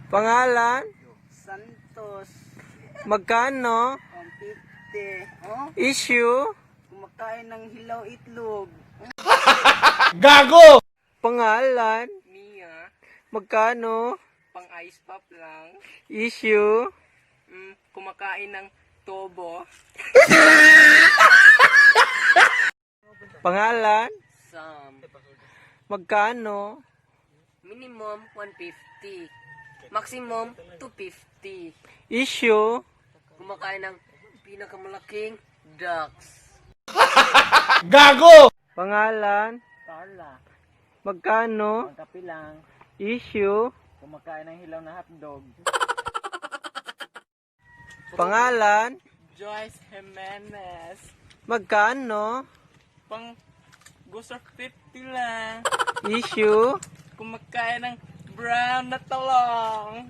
Pangalan? Santos. Magkano? 150. Oh, Issue? kumakain ng hilaw itlog. Gago! Pangalan? Mia, Magkano? pang ice pop lang. Issue? Kumakain ng tobo. Pangalan? Sam. Magkano? Minimum 150. Maximum 250. Issue? Kumakain ng pinakamalaking ducks. Gago! Pangalan? Carla, Magkano? kape lang. Issue? Kumakain ng hilaw na hotdog. Pangalan? Joyce Jimenez. Magkano? Pang gusto 50 lang. Issue? Kumakain ng brown na talong.